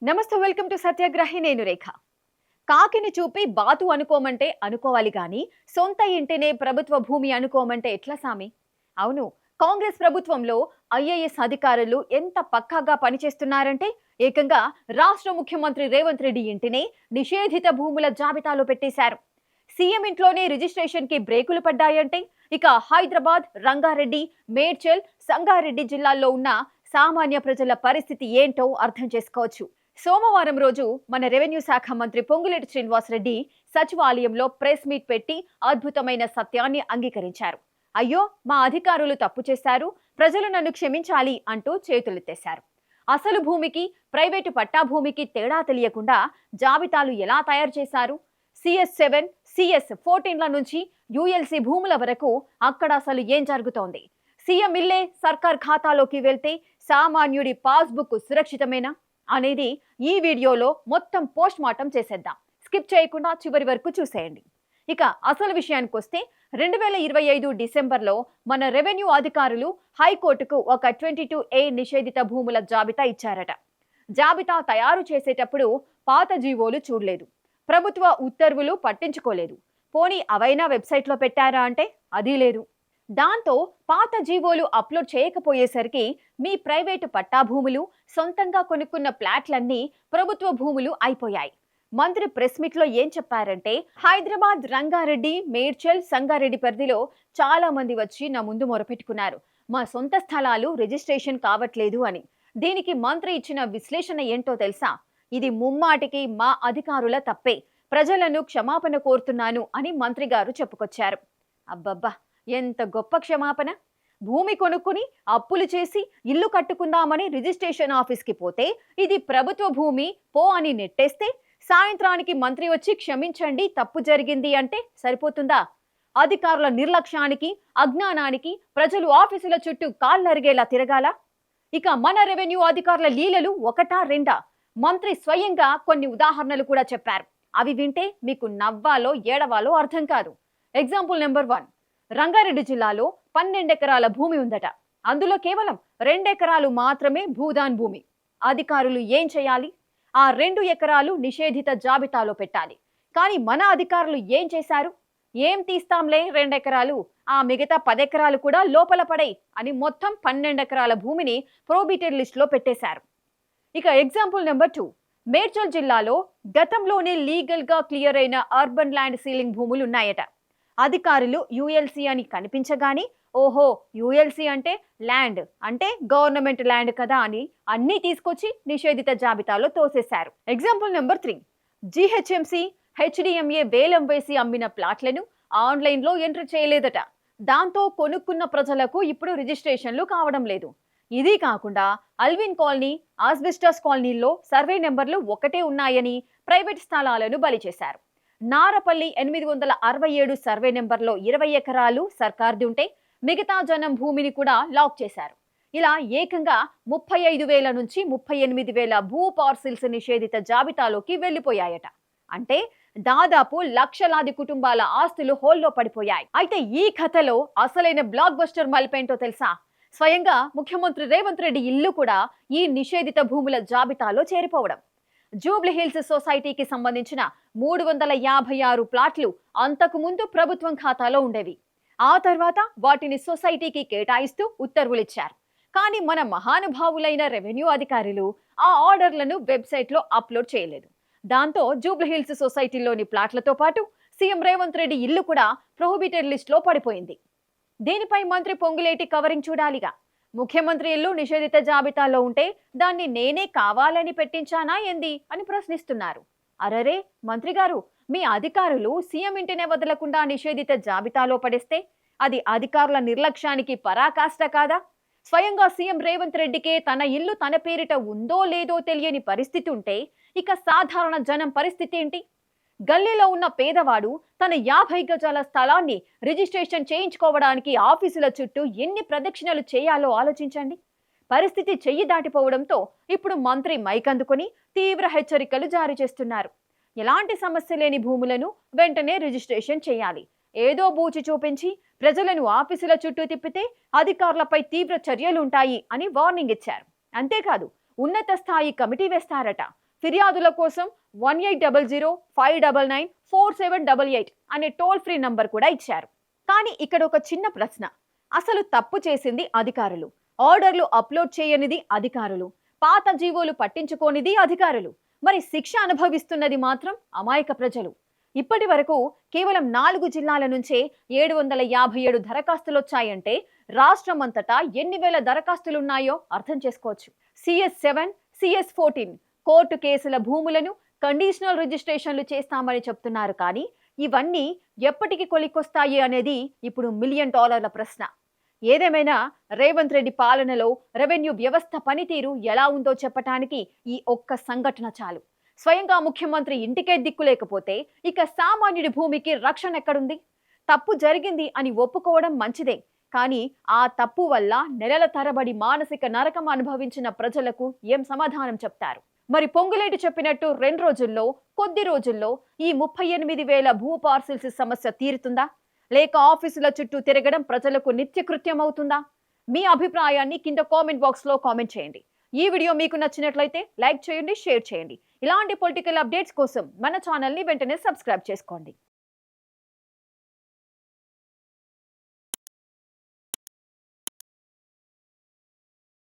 నమస్తే, welcome to సత్యాగ్రహి. నేను రేఖ. కాకిని చూపి బాతు అనుకోమంటే అనుకోవాలి గాని సొంత ఇంటినే ప్రభుత్వ భూమి అనుకోమంటే ఎట్లా సామి? అవును, కాంగ్రెస్ ప్రభుత్వంలో ఐఏఎస్ అధికారులు ఎంత పక్కాగా పనిచేస్తున్నారంటే ఏకంగా రాష్ట్ర ముఖ్యమంత్రి రేవంత్ రెడ్డి ఇంటినే నిషేధిత భూముల జాబితాలో పెట్టేశారు. సీఎం ఇంట్లోనే రిజిస్ట్రేషన్ కి బ్రేకులు పడ్డాయంటే ఇక హైదరాబాద్, రంగారెడ్డి, మేడ్చల్, సంగారెడ్డి జిల్లాల్లో ఉన్న సామాన్య ప్రజల పరిస్థితి ఏంటో అర్థం చేసుకోవచ్చు. సోమవారం రోజు మన రెవెన్యూ శాఖ మంత్రి పొంగులేటి శ్రీనివాసరెడ్డి సచివాలయంలో ప్రెస్ మీట్ పెట్టి అద్భుతమైన సత్యాన్ని అంగీకరించారు. అయ్యో, మా అధికారులు తప్పు చేశారు, ప్రజలు నన్ను క్షమించాలి అంటూ చేతులెత్తేశారు. అసలు భూమికి, ప్రైవేటు పట్టా భూమికి తేడా తెలియకుండా జాబితాలు ఎలా తయారు చేశారు? CS7, CS14ల నుంచి ULC భూముల వరకు అక్కడ అసలు ఏం జరుగుతోంది? సీఎం ఇల్లే సర్కార్ ఖాతాలోకి వెళ్తే సామాన్యుడి పాస్బుక్ సురక్షితమేనా అనేది ఈ వీడియోలో మొత్తం పోస్ట్ మార్టం చేసేద్దాం. స్కిప్ చేయకుండా చివరి వరకు చూసేయండి. ఇక అసలు విషయానికి వస్తే 2025 డిసెంబర్లో మన రెవెన్యూ అధికారులు హైకోర్టుకు ఒక 22A నిషేధిత భూముల జాబితా ఇచ్చారట. జాబితా తయారు చేసేటప్పుడు పాత జీవోలు చూడలేదు, ప్రభుత్వ ఉత్తర్వులు పట్టించుకోలేదు. పోనీ అవైనా వెబ్సైట్లో పెట్టారా అంటే అది లేదు. దాంతో పాత జీవోలు అప్లోడ్ చేయకపోయేసరికి మీ ప్రైవేటు పట్టా భూములు, సొంతంగా కొనుక్కున్న ప్లాట్లన్నీ ప్రభుత్వ భూములు అయిపోయాయి. మంత్రి ప్రెస్ మీట్ లో ఏం చెప్పారంటే, హైదరాబాద్, రంగారెడ్డి, మేడ్చల్, సంగారెడ్డి పరిధిలో చాలా మంది వచ్చి నా ముందు మొరపెట్టుకున్నారు, మా సొంత స్థలాలు రిజిస్ట్రేషన్ కావట్లేదు అని. దీనికి మంత్రి ఇచ్చిన విశ్లేషణ ఏంటో తెలుసా? ఇది ముమ్మాటికి మా అధికారుల తప్పే, ప్రజలను క్షమాపణ కోరుతున్నాను అని మంత్రి గారు చెప్పుకొచ్చారు. అబ్బబ్బా, ఎంత గొప్ప క్షమాపణ! భూమి కొనుక్కుని అప్పులు చేసి ఇల్లు కట్టుకుందామని రిజిస్ట్రేషన్ ఆఫీస్కి పోతే ఇది ప్రభుత్వ భూమి పో అని నెట్టేస్తే సాయంత్రానికి మంత్రి వచ్చి క్షమించండి, తప్పు జరిగింది అంటే సరిపోతుందా? అధికారుల నిర్లక్ష్యానికి, అజ్ఞానానికి ప్రజలు ఆఫీసుల చుట్టూ కాళ్ళరిగేలా తిరగాల? ఇక మన రెవెన్యూ అధికారుల లీలలు ఒకటా రెండా? మంత్రి స్వయంగా కొన్ని ఉదాహరణలు కూడా చెప్పారు. అవి వింటే మీకు నవ్వాలో ఏడవాలో అర్థం కాదు. ఎగ్జాంపుల్ నెంబర్ 1, రంగారెడ్డి జిల్లాలో 12 ఎకరాల భూమి ఉందట. అందులో కేవలం 2 ఎకరాలు మాత్రమే భూదాన్ భూమి. అధికారులు ఏం చేయాలి? ఆ 2 ఎకరాలు నిషేధిత జాబితాలో పెట్టాలి. కానీ మన అధికారులు ఏం చేశారు? ఏం తీస్తాంలే 2 ఎకరాలు, ఆ మిగతా 10 ఎకరాలు కూడా లోపల పడే అని మొత్తం 12 ఎకరాల భూమిని ప్రోబిటెడ్ లిస్ట్ లో పెట్టేశారు. ఇక ఎగ్జాంపుల్ నెంబర్ 2, మేడ్చల్ జిల్లాలో గతంలోనే లీగల్ గా క్లియర్ అయిన అర్బన్ ల్యాండ్ సీలింగ్ భూములు ఉన్నాయట. అధికారులు ULC అని కనిపించగాని, ఓహో ULC అంటే ల్యాండ్ అంటే గవర్నమెంట్ ల్యాండ్ కదా అని అన్నీ తీసుకొచ్చి నిషేధిత జాబితాలో తోసేశారు. ఎగ్జాంపుల్ నెంబర్ 3, GHMC, HDMA వేలం వేసి అమ్మిన ప్లాట్లను ఆన్లైన్లో ఎంట్రీ చేయలేదట. దాంతో కొనుక్కున్న ప్రజలకు ఇప్పుడు రిజిస్ట్రేషన్లు కావడం లేదు. ఇది కాకుండా అల్విన్ కాలనీ, ఆస్బెస్టాస్ కాలనీల్లో సర్వే నెంబర్లు ఒకటే ఉన్నాయని ప్రైవేట్ స్థలాలను బలి చేశారు. నారపల్లి 867 సర్వే నెంబర్లో 20 ఎకరాలు సర్కార్ది ఉంటే మిగతా జనం భూమిని కూడా లాక్ చేశారు. ఇలా ఏకంగా 35,000 నుంచి 38,000 భూ పార్సిల్స్ నిషేధిత జాబితాలోకి వెళ్లిపోయాయట. అంటే దాదాపు లక్షలాది కుటుంబాల ఆస్తులు హోల్లో పడిపోయాయి. అయితే ఈ కథలో అసలైన బ్లాక్ బస్టర్ మల్పేంటో తెలుసా? స్వయంగా ముఖ్యమంత్రి రేవంత్ రెడ్డి ఇల్లు కూడా ఈ నిషేధిత భూముల జాబితాలో చేరిపోవడం. జూబ్లీహిల్స్ సొసైటీకి సంబంధించిన 356 ప్లాట్లు అంతకు ముందు ప్రభుత్వం ఖాతాలో ఉండేవి. ఆ తర్వాత వాటిని సొసైటీకి కేటాయిస్తూ ఉత్తర్వులిచ్చారు. కానీ మన మహానుభావులైన రెవెన్యూ అధికారులు ఆ ఆర్డర్లను వెబ్సైట్లో అప్లోడ్ చేయలేదు. దాంతో జూబ్లీహిల్స్ సొసైటీలోని ప్లాట్లతో పాటు సీఎం రేవంత్ రెడ్డి ఇల్లు కూడా ప్రొహిబిటెడ్ లిస్ట్ లో పడిపోయింది. దీనిపై మంత్రి పొంగులేటి కవరింగ్ చూడాలిగా. ముఖ్యమంత్రి ఇల్లు నిషేధిత జాబితాలో ఉంటే దాన్ని నేనే కావాలని పెట్టించానా ఏంది అని ప్రశ్నిస్తున్నారు. అరరే మంత్రి గారు, మీ అధికారులు సీఎం ఇంటినే వదలకుండా నిషేధిత జాబితాలో పడేస్తే అది అధికారుల నిర్లక్ష్యానికి పరాకాష్ట కాదా? స్వయంగా సీఎం రేవంత్ రెడ్డికే తన ఇల్లు తన పేరిట ఉందో లేదో తెలియని పరిస్థితి ఉంటే ఇక సాధారణ జనం పరిస్థితి ఏంటి? గల్లీలో ఉన్న పేదవాడు తన 50 గజాల స్థలాన్ని రిజిస్ట్రేషన్ చేయించుకోవడానికి ఆఫీసుల చుట్టూ ఎన్ని ప్రదక్షిణలు చేయాలో ఆలోచించండి. పరిస్థితి చెయ్యి దాటిపోవడంతో ఇప్పుడు మంత్రి మైక్ అందుకొని తీవ్ర హెచ్చరికలు జారీ చేస్తున్నారు. ఎలాంటి సమస్య లేని భూములను వెంటనే రిజిస్ట్రేషన్ చేయాలి. ఏదో బూచి చూపించి ప్రజలను ఆఫీసుల చుట్టూ తిప్పితే అధికారులపై తీవ్ర చర్యలుంటాయి అని వార్నింగ్ ఇచ్చారు. అంతేకాదు, ఉన్నత స్థాయి కమిటీ వేస్తారట. ఫిర్యాదుల కోసం 1800-599-4788 అనే టోల్ ఫ్రీ నంబర్ కూడా ఇచ్చారు. కానీ ఇక్కడ ఒక చిన్న ప్రశ్న. అసలు తప్పు చేసింది అధికారులు, ఆర్డర్లు అప్లోడ్ చేయనిది అధికారులు, పాత జీవోలు పట్టించుకోనిది అధికారులు, మరి శిక్ష అనుభవిస్తున్నది మాత్రం అమాయక ప్రజలు. ఇప్పటి వరకు కేవలం 4 జిల్లాల నుంచే 757 దరఖాస్తులొచ్చాయంటే రాష్ట్రమంతటా ఎన్ని వేల దరఖాస్తులున్నాయో అర్థం చేసుకోవచ్చు. CS7, CS14 కోర్టు కేసుల భూములను కండిషనల్ రిజిస్ట్రేషన్లు చేస్తామని చెప్తున్నారు. కానీ ఇవన్నీ ఎప్పటికి కొలికొస్తాయి అనేది ఇప్పుడు $1 మిలియన్ ప్రశ్న. ఏదేమైనా రేవంత్ రెడ్డి పాలనలో రెవెన్యూ వ్యవస్థ పనితీరు ఎలా ఉందో చెప్పటానికి ఈ ఒక్క సంఘటన చాలు. స్వయంగా ముఖ్యమంత్రి ఇంటికే దిక్కు లేకపోతే ఇక సామాన్యుడి భూమికి రక్షణ ఎక్కడుంది? తప్పు జరిగింది అని ఒప్పుకోవడం మంచిదే, కానీ ఆ తప్పు వల్ల నెలల తరబడి మానసిక నరకం అనుభవించిన ప్రజలకు ఏం సమాధానం చెప్తారు? మరి పొంగులేటి చెప్పినట్టు 2 రోజుల్లో, కొద్ది రోజుల్లో ఈ 38,000 భూ పార్సిల్స్ సమస్య తీరుతుందా? లేక ఆఫీసుల చుట్టూ తిరగడం ప్రజలకు నిత్యకృత్యం అవుతుందా? మీ అభిప్రాయాన్ని కింద కామెంట్ బాక్స్ లో కామెంట్ చేయండి. ఈ వీడియో మీకు నచ్చినట్లయితే లైక్ చేయండి, షేర్ చేయండి. ఇలాంటి పొలిటికల్ అప్డేట్స్ కోసం మన ఛానల్ ని వెంటనే సబ్స్క్రైబ్ చేసుకోండి.